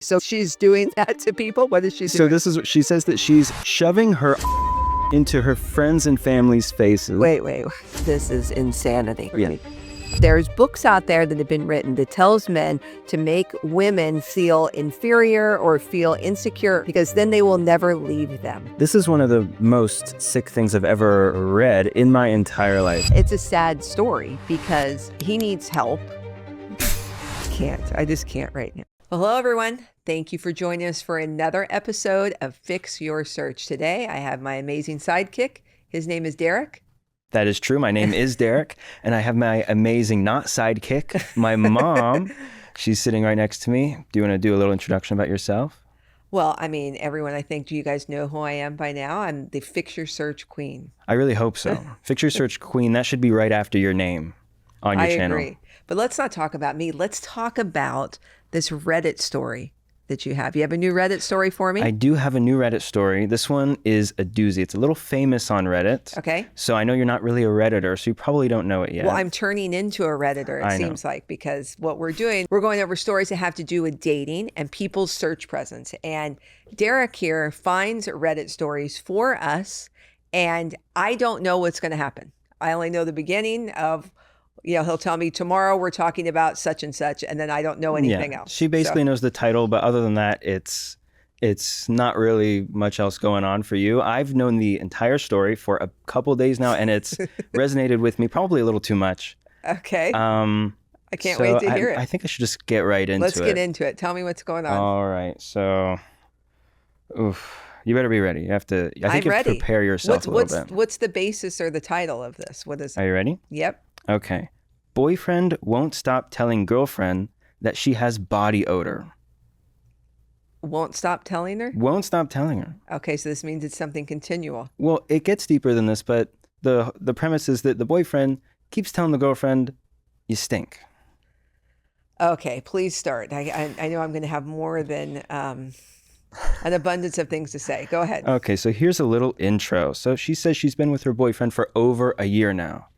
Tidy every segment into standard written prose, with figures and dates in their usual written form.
So she's doing that to people? What is she doing? So this is what she says, that she's shoving her into her friends and family's faces. Wait. This is insanity. Yeah. There's books out there that have been written that tells men to make women feel inferior or feel insecure because then they will never leave them. This is one of the most sick things I've ever read in my entire life. It's a sad story because he needs help. I just can't right now. Well, hello, everyone. Thank you for joining us for another episode of Fix Your Search. Today, I have my amazing sidekick. His name is Derek. That is true. My name is Derek, and I have my amazing not sidekick, my mom. She's sitting right next to me. Do you want to do a little introduction about yourself? Well, I mean, everyone, I think, do you guys know who I am by now? I'm the Fix Your Search Queen. I really hope so. Fix Your Search Queen, that should be right after your name on your channel. I agree. But let's not talk about me. Let's talk about this Reddit story that you have. You have a new Reddit story for me? I do have a new Reddit story. This one is a doozy. It's a little famous on Reddit. Okay. So I know you're not really a Redditor, so you probably don't know it yet. Well, I'm turning into a Redditor, it seems like, because what we're doing, we're going over stories that have to do with dating and people's search presence. And Derek here finds Reddit stories for us, and I don't know what's going to happen. I only know the beginning of, he'll tell me tomorrow we're talking about such and such, and then I don't know anything else. She basically knows the title, but other than that, it's not really much else going on for you. I've known the entire story for a couple days now, and it's resonated with me probably a little too much. Okay. I can't wait to hear it. I think I should just get right into it. Let's get into it. Tell me what's going on. All right. So, you better be ready. I think you have to prepare yourself a little bit. What's the basis or the title of this? What is it? Are you ready? Yep. Okay. Boyfriend won't stop telling girlfriend that she has body odor. Won't stop telling her? Won't stop telling her. Okay, so this means it's something continual. Well, it gets deeper than this, but the premise is that the boyfriend keeps telling the girlfriend, you stink. Okay, please start. I know I'm going to have more than an abundance of things to say. Go ahead. Okay, so here's a little intro. So she says she's been with her boyfriend for over a year now,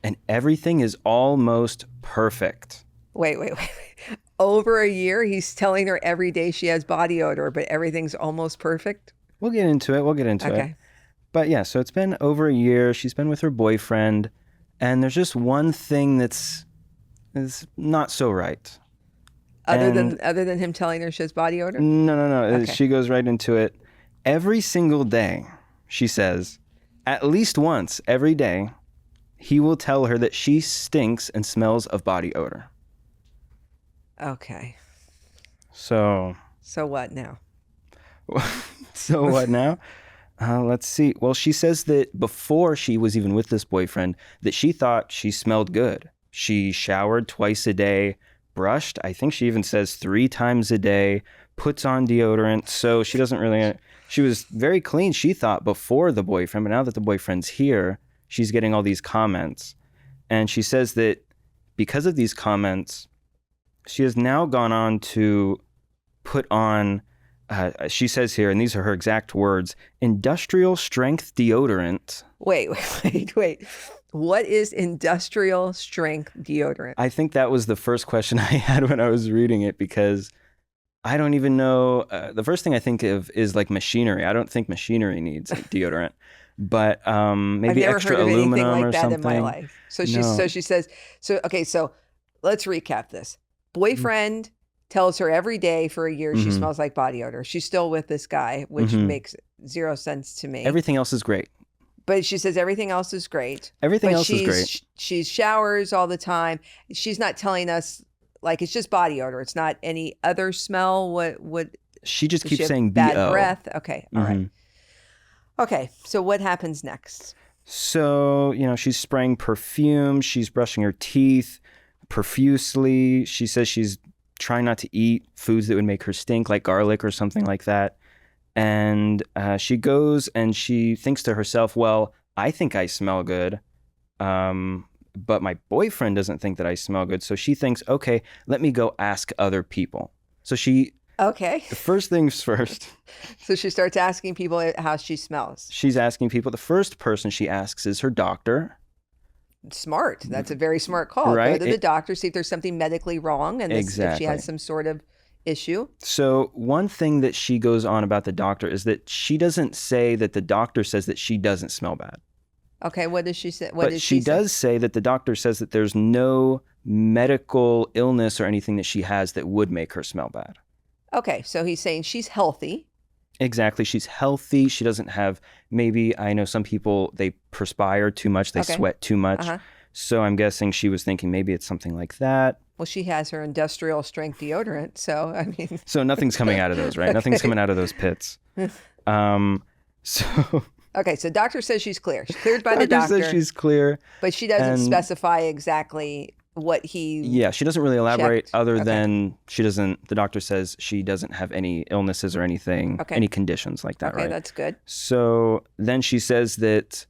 and everything is almost perfect. Wait. Over a year, he's telling her every day she has body odor, but everything's almost perfect? We'll get into it. Okay. But yeah, so it's been over a year. She's been with her boyfriend, and there's just one thing is not so right. Other than him telling her she has body odor? No. Okay. She goes right into it. Every single day, she says, at least once every day, he will tell her that she stinks and smells of body odor. Okay. So what now? So what now? Let's see. Well, she says that before she was even with this boyfriend, that she thought she smelled good. She showered twice a day, brushed, I think she even says 3 times a day, puts on deodorant. So she was very clean, she thought, before the boyfriend. But now that the boyfriend's here, she's getting all these comments. And she says that because of these comments, she has now gone on to put on, she says here, and these are her exact words, industrial strength deodorant. Wait. What is industrial strength deodorant? I think that was the first question I had when I was reading it, because I don't even know. The first thing I think of is like machinery. I don't think machinery needs deodorant, but maybe extra aluminum or something. I've never heard of anything like that in my life. So she says, okay, so let's recap this. Boyfriend tells her every day for a year she smells like body odor. She's still with this guy, which makes zero sense to me. Everything else is great. But she says everything else is great. Everything else is great. She showers all the time. She's not telling us, like, it's just body odor. It's not any other smell. What she just keeps saying bad BO. breath. Okay. All right. Okay. So what happens next? So, she's spraying perfume. She's brushing her teeth profusely. She says she's trying not to eat foods that would make her stink, like garlic or something like that. And she goes and she thinks to herself, well, I think I smell good, but my boyfriend doesn't think that I smell good. So she thinks, okay, let me go ask other people. So Okay. The first things first. So she starts asking people how she smells. She's asking people. The first person she asks is her doctor. Smart. That's a very smart call. Right? Go to the doctor, see if there's something medically wrong, and if she Exactly. has some sort of issue. So one thing that she goes on about the doctor is that she doesn't say that the doctor says that she doesn't smell bad. Okay, what does she say? But she does say that the doctor says that there's no medical illness or anything that she has that would make her smell bad. Okay, so he's saying she's healthy. Exactly. She's healthy. She doesn't have, maybe, I know some people, they perspire too much, they sweat too much. So I'm guessing she was thinking maybe it's something like that. Well, she has her industrial strength deodorant, so I mean. So nothing's coming out of those, right? Okay. Nothing's coming out of those pits. So. Okay, so doctor says she's clear. She's cleared by the doctor. Doctor says she's clear. But she doesn't specify exactly what he. Yeah, she doesn't really elaborate other than the doctor says she doesn't have any illnesses or anything, any conditions like that, right? Okay, that's good. So then she says that,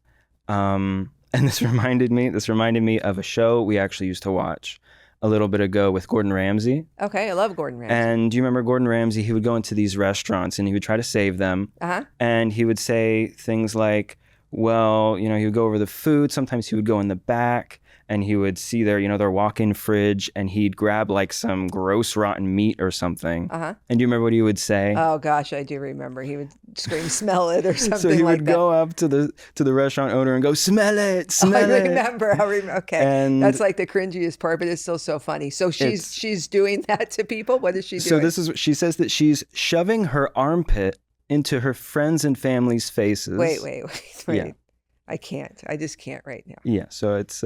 and this reminded me of a show we actually used to watch a little bit ago with Gordon Ramsay. Okay, I love Gordon Ramsay. And do you remember Gordon Ramsay? He would go into these restaurants and he would try to save them. And he would say things like, well, he would go over the food. Sometimes he would go in the back and he would see their walk-in fridge and he'd grab like some gross rotten meat or something. And do you remember what he would say? Oh gosh, I do remember. He would scream, "Smell it," or something like that. So he would go up to the restaurant owner and go, "Smell it, smell it." I remember. Okay, and that's like the cringiest part, but it's still so funny. So she's doing that to people. What is she doing? So she says that she's shoving her armpit into her friends and family's faces. Wait. Yeah. I can't. I just can't right now. Yeah. So it's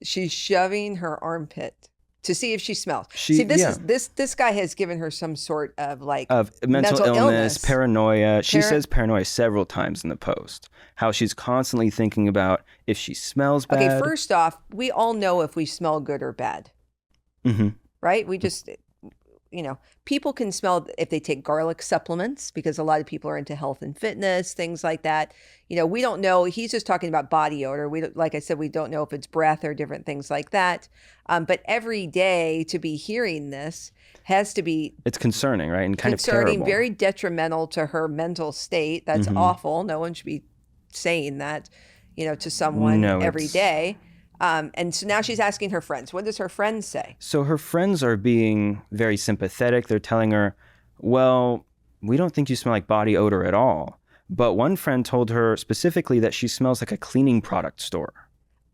she's shoving her armpit to see if she smells. This guy has given her some sort of mental illness, paranoia. She says paranoia several times in the post. How she's constantly thinking about if she smells bad. Okay, first off, we all know if we smell good or bad. Right? We just people can smell if they take garlic supplements because a lot of people are into health and fitness, things like that. We don't know. He's just talking about body odor. Like I said, we don't know if it's breath or different things like that. But every day to be hearing this has to be. It's concerning, right? And kind of terrible. Very detrimental to her mental state. That's awful. No one should be saying that, to someone every day. And so now she's asking her friends. What does her friends say? So her friends are being very sympathetic. They're telling her, well, we don't think you smell like body odor at all. But one friend told her specifically that she smells like a cleaning product store.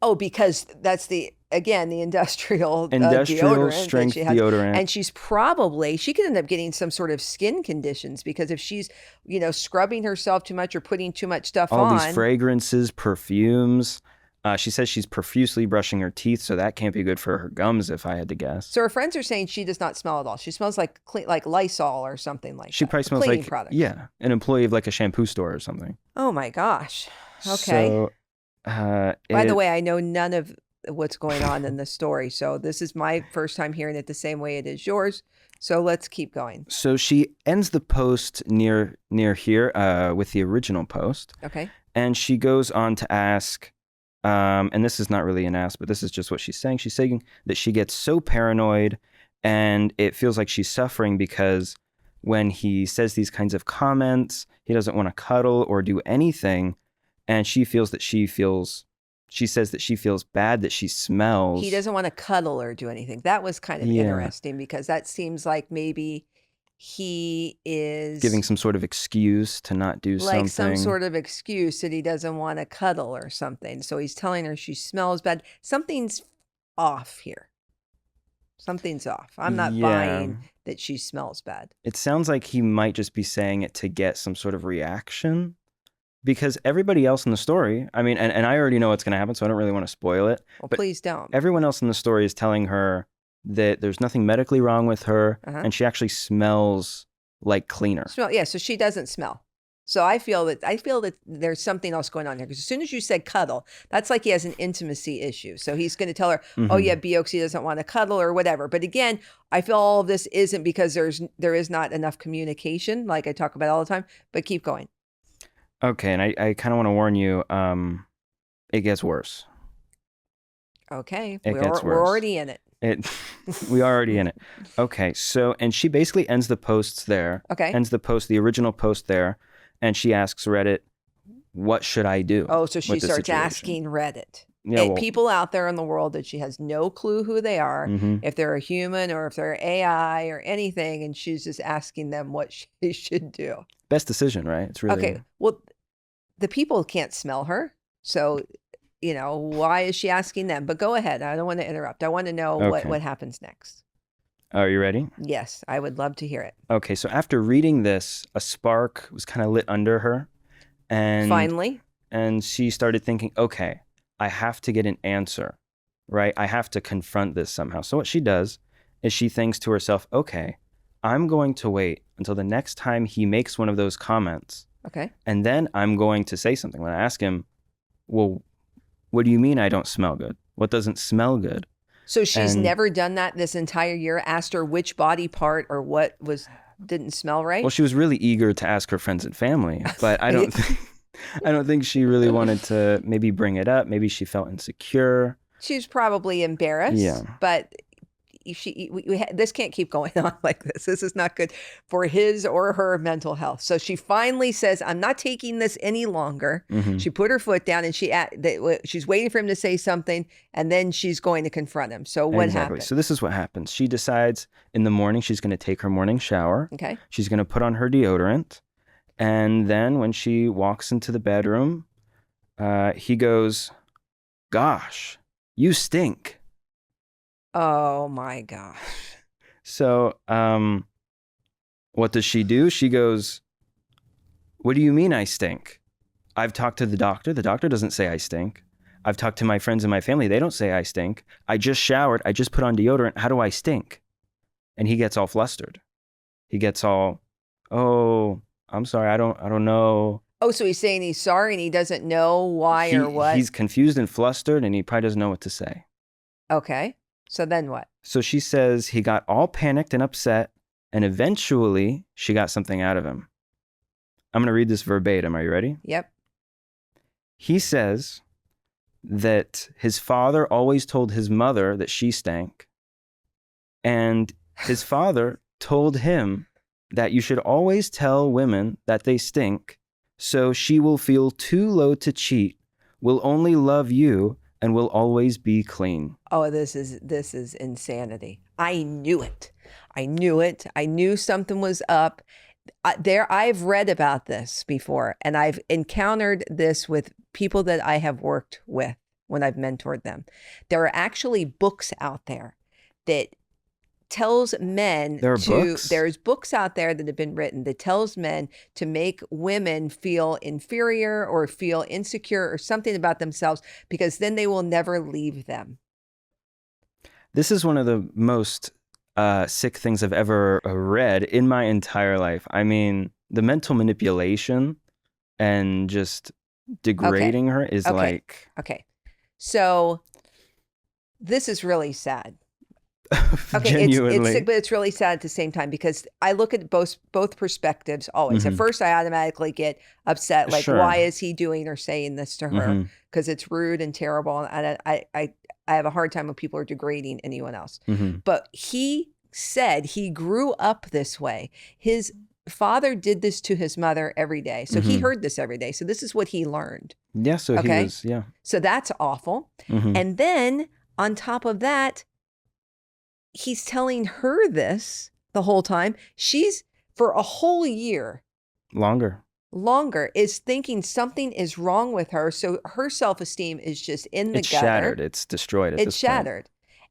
Oh, because that's the industrial deodorant strength deodorant. And she could end up getting some sort of skin conditions because if she's, scrubbing herself too much or putting too much stuff on. All these fragrances, perfumes. She says she's profusely brushing her teeth, so that can't be good for her gums, if I had to guess. So her friends are saying she does not smell at all. She smells like Lysol or something like that. She probably smells like product. Yeah, an employee of like a shampoo store or something. Oh my gosh. Okay. So, by the way, I know none of what's going on in the story, so this is my first time hearing it the same way it is yours. So let's keep going. So she ends the post near here with the original post. Okay. And she goes on to ask. And this is not really an ask, but this is just what she's saying. She's saying that she gets so paranoid and it feels like she's suffering because when he says these kinds of comments, he doesn't want to cuddle or do anything. And she says that she feels bad that she smells. He doesn't want to cuddle or do anything. That was kind of interesting because that seems like maybe he is giving some sort of excuse to not do something. Like some sort of excuse that he doesn't want to cuddle or something. So he's telling her she smells bad. Something's off here. Something's off. I'm not buying that she smells bad. It sounds like he might just be saying it to get some sort of reaction because everybody else in the story, I mean, and I already know what's going to happen, so I don't really want to spoil it. Well, please don't. Everyone else in the story is telling her that there's nothing medically wrong with her, and she actually smells like cleaner. So she doesn't smell. So I feel that there's something else going on here because as soon as you said cuddle, that's like he has an intimacy issue. So he's going to tell her, oh yeah, Bioxy doesn't want to cuddle or whatever. But again, I feel all of this isn't because there is not enough communication, like I talk about all the time. But keep going. Okay, and I kind of want to warn you, it gets worse. Okay, we're already in it. We are already in it. Okay, so, and she basically ends the posts there. Okay. Ends the original post there, and she asks Reddit, what should I do? Oh, so she starts asking Reddit. people out there in the world that she has no clue who they are, if they're a human or if they're AI or anything, and she's just asking them what she should do. Best decision, right? It's really okay. Well, the people can't smell her, so why is she asking them? But go ahead. I don't want to interrupt. I want to know what happens next. Are you ready? Yes, I would love to hear it. Okay, so after reading this, a spark was kind of lit under her, and finally, and she started thinking, okay, I have to get an answer, right? I have to confront this somehow. So what she does is she thinks to herself, okay, I'm going to wait until the next time he makes one of those comments. Okay. And then I'm going to say something. When I ask him, well, what do you mean I don't smell good? What doesn't smell good? So she's never done that this entire year, asked her which body part or what didn't smell right? Well, she was really eager to ask her friends and family, but I don't think she really wanted to maybe bring it up. Maybe she felt insecure. She's probably embarrassed. Yeah. But this can't keep going on like this. This is not good for his or her mental health. So she finally says, I'm not taking this any longer. She put her foot down and she's waiting for him to say something, and then she's going to confront him. So what happened? So this is what happens. She decides in the morning she's going to take her morning shower. Okay. She's going to put on her deodorant. And then when she walks into the bedroom, he goes, gosh, you stink. Oh my gosh. So, what does she do? She goes, what do you mean I stink? I've talked to the doctor. The doctor doesn't say I stink. I've talked to my friends and my family. They don't say I stink. I just showered. I just put on deodorant. How do I stink? And he gets all flustered. He gets all, oh, I'm sorry. I don't know. Oh, so he's saying he's sorry and he doesn't know why or what? He's confused and flustered and he probably doesn't know what to say. Okay. So then what? So she says he got all panicked and upset, and eventually she got something out of him. I'm going to read this verbatim. Are you ready? Yep. He says that his father always told his mother that she stank, and his father told him that you should always tell women that they stink, so she will feel too low to cheat, will only love you, and will always be clean. Oh, this is insanity. I knew it. I knew something was up. I've read about this before, and I've encountered this with people that I have worked with when I've mentored them. There are actually books out there that tells men there's books out there that have been written that tells men to make women feel inferior or feel insecure or something about themselves, because then they will never leave them. This is one of the most sick things I've ever read in my entire life. I mean, the mental manipulation and just degrading her is like... Okay. So this is really sad. Okay, genuinely. it's sick, but it's really sad at the same time, because I look at both perspectives always. At first, I automatically get upset, like, why is he doing or saying this to her? Because it's rude and terrible, and I have a hard time when people are degrading anyone else. But he said he grew up this way. His father did this to his mother every day, so he heard this every day. So this is what he learned. Yeah. So he was. Yeah. So that's awful. And then on top of that, he's telling her this the whole time. She's, for a whole year, longer, is thinking something is wrong with her. So her self-esteem is just in the gutter. It's shattered. It's destroyed at this point. It's shattered.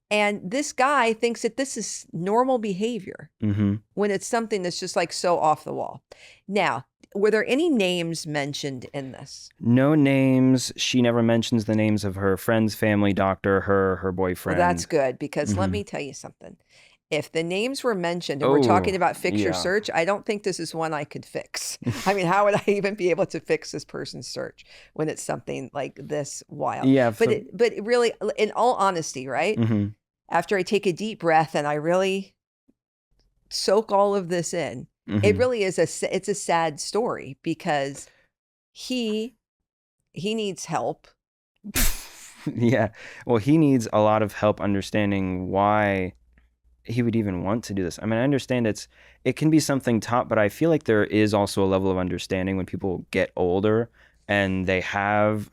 And this guy thinks that this is normal behavior when it's something that's just like so off the wall. Now, were there any names mentioned in this? No names. She never mentions the names of her friends, family, doctor, her boyfriend. Well, that's good, because let me tell you something. If the names were mentioned and we're talking about fix your search, I don't think this is one I could fix. I mean, how would I even be able to fix this person's search when it's something like this wild? Yeah. But it really, in all honesty, right? After I take a deep breath and I really soak all of this in, it really is it's a sad story, because he needs help. Yeah. Well, he needs a lot of help understanding why he would even want to do this. I mean, I understand it can be something taught, but I feel like there is also a level of understanding when people get older and they have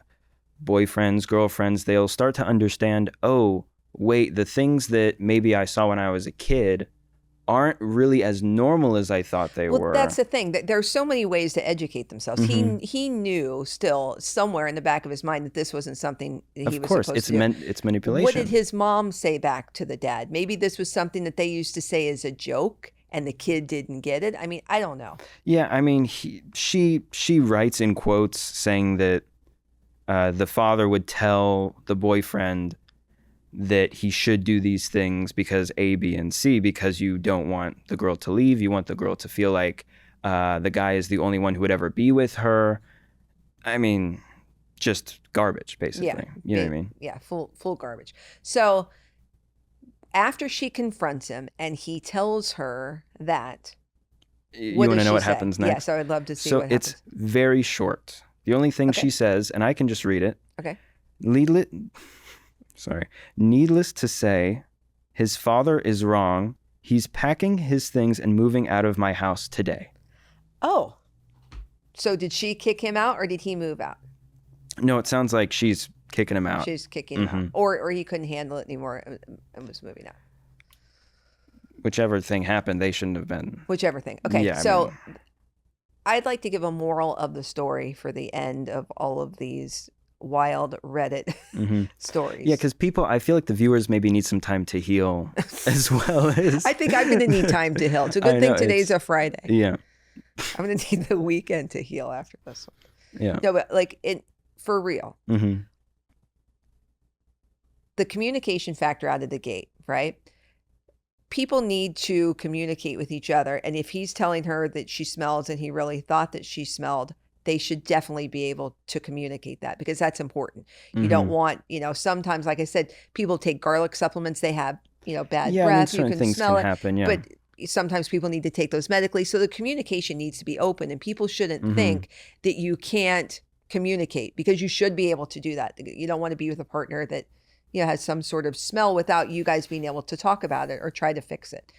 boyfriends, girlfriends, they'll start to understand, oh, wait, the things that maybe I saw when I was a kid aren't really as normal as I thought they were. Well, that's the thing. There's so many ways to educate themselves. He knew still somewhere in the back of his mind that this wasn't something that he was supposed to do. It's manipulation. What did his mom say back to the dad? Maybe this was something that they used to say as a joke and the kid didn't get it. I mean, I don't know. Yeah, I mean, she writes in quotes saying that the father would tell the boyfriend that he should do these things because A, B, and C, because you don't want the girl to leave. You want the girl to feel like the guy is the only one who would ever be with her. I mean, just garbage, basically. Yeah, you know what I mean? Yeah, full garbage. So after she confronts him and he tells her that, you want to know what happens next? Yes, I would love to see what happens. So it's very short. The only thing she says, and I can just read it. Okay. Needless to say, his father is wrong. He's packing his things and moving out of my house today. Oh. So did she kick him out or did he move out? No, it sounds like she's kicking him out. She's kicking him out. Or he couldn't handle it anymore and was moving out. Whichever thing happened, they shouldn't have been. Whichever thing. Okay, yeah, so I'd like to give a moral of the story for the end of all of these wild Reddit stories. Yeah, because I feel like the viewers maybe need some time to heal as well as... I think I'm going to need time to heal. It's a good thing today's a Friday. Yeah. I'm going to need the weekend to heal after this one. Yeah. No, but like, for real. The communication factor out of the gate, right? People need to communicate with each other. And if he's telling her that she smells and he really thought that she smelled, they should definitely be able to communicate that because that's important. You don't want, sometimes, like I said, people take garlic supplements. They have, bad breath. You can smell it. Happen, but sometimes people need to take those medically. So the communication needs to be open and people shouldn't think that you can't communicate because you should be able to do that. You don't want to be with a partner that, has some sort of smell without you guys being able to talk about it or try to fix it.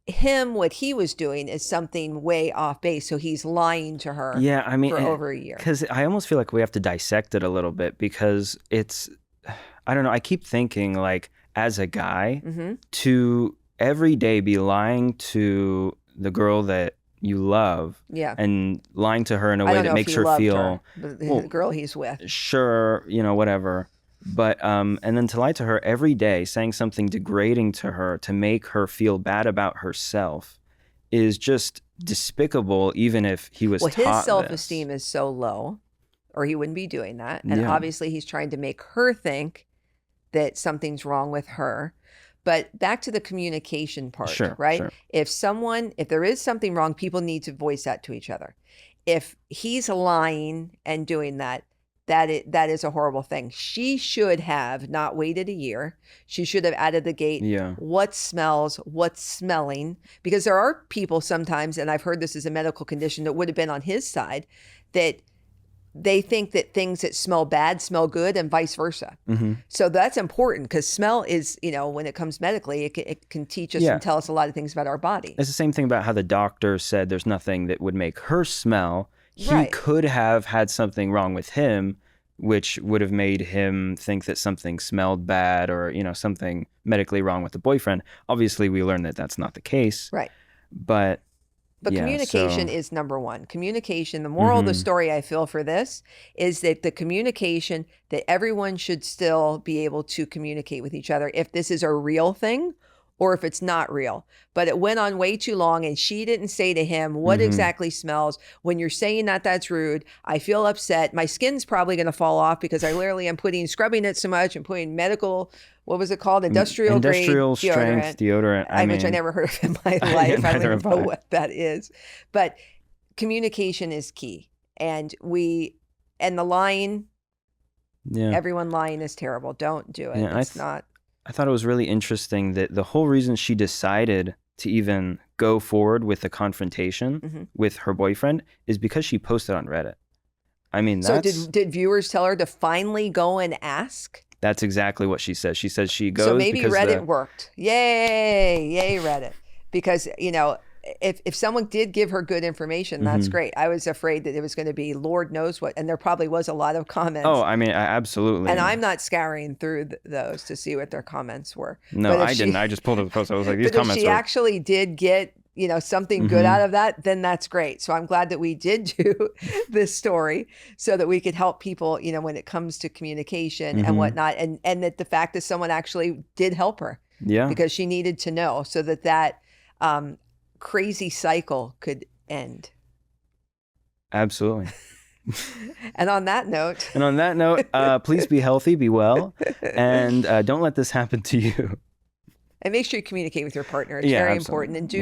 What he was doing is something way off base. So he's lying to her for over a year. Because I almost feel like we have to dissect it a little bit because I don't know. I keep thinking like as a guy to every day be lying to the girl that you love and lying to her in a way that makes her feel the girl he's with. Sure, whatever. But and then to lie to her every day, saying something degrading to her to make her feel bad about herself is just despicable, even if he was taught his self-esteem is so low, or he wouldn't be doing that. And obviously he's trying to make her think that something's wrong with her. But back to the communication part, right? Sure. If there is something wrong, people need to voice that to each other. If he's lying and doing that, that is a horrible thing. She should have not waited a year. She should have added the gate. What smells, what's smelling. Because there are people sometimes, and I've heard this is a medical condition that would have been on his side, that they think that things that smell bad smell good and vice versa. So that's important because smell is, when it comes medically, it can teach us and tell us a lot of things about our body. It's the same thing about how the doctor said there's nothing that would make her smell. He could have had something wrong with him, which would have made him think that something smelled bad or, something medically wrong with the boyfriend. Obviously, we learned that that's not the case. Right. But communication is number one. Communication, the moral of the story I feel for this is that the communication that everyone should still be able to communicate with each other if this is a real thing or if it's not real. But it went on way too long and she didn't say to him what exactly smells. When you're saying that, that's rude. I feel upset. My skin's probably going to fall off because I literally am scrubbing it so much and putting medical, what was it called? Industrial strength deodorant. Which I never heard of in my life. I don't even know what that is. But communication is key. And the lying, everyone lying is terrible. Don't do it. It's not. I thought it was really interesting that the whole reason she decided to even go forward with the confrontation with her boyfriend is because she posted on Reddit. I mean, so did viewers tell her to finally go and ask? That's exactly what she says. She says she goes. So maybe Reddit worked. Yay Reddit. Because, if someone did give her good information, that's great. I was afraid that it was going to be Lord knows what, and there probably was a lot of comments. Oh, I mean, absolutely. And I'm not scouring through those to see what their comments were. No, I didn't. I just pulled up the post. I was like, these comments. If she actually did get, something good out of that, then that's great. So I'm glad that we did do this story so that we could help people, when it comes to communication and whatnot, and that the fact that someone actually did help her. Yeah. Because she needed to know so that crazy cycle could end. Absolutely. And on that note, please be healthy, be well, and don't let this happen to you. And make sure you communicate with your partner. It's very important.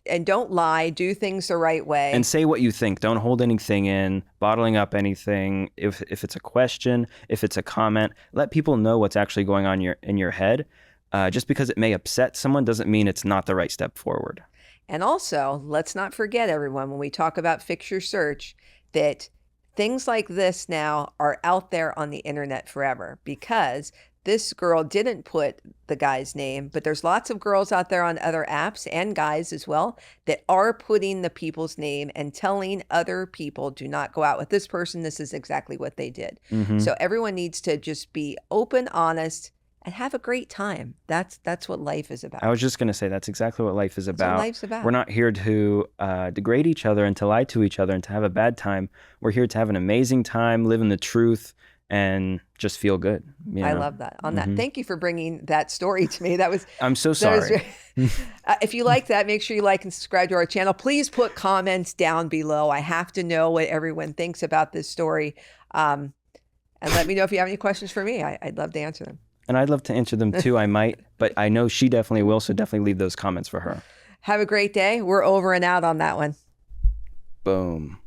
And don't lie. Do things the right way. And say what you think. Don't hold anything in, bottling up anything. If it's a question, if it's a comment, let people know what's actually going on in your head. Just because it may upset someone doesn't mean it's not the right step forward. And also, let's not forget, everyone, when we talk about fix your search, that things like this now are out there on the internet forever, because this girl didn't put the guy's name, but there's lots of girls out there on other apps, and guys as well, that are putting the people's name and telling other people, do not go out with this person. This is exactly what they did. So everyone needs to just be open, honest, and have a great time. That's what life is about. I was just going to say, that's exactly what life is about. That's what life's about. We're not here to degrade each other and to lie to each other and to have a bad time. We're here to have an amazing time, live in the truth, and just feel good. I love that. On that, thank you for bringing that story to me. I'm so sorry. If you like that, make sure you like and subscribe to our channel. Please put comments down below. I have to know what everyone thinks about this story. And let me know if you have any questions for me. I'd love to answer them. And I'd love to answer them too. I might, but I know she definitely will. So definitely leave those comments for her. Have a great day. We're over and out on that one. Boom.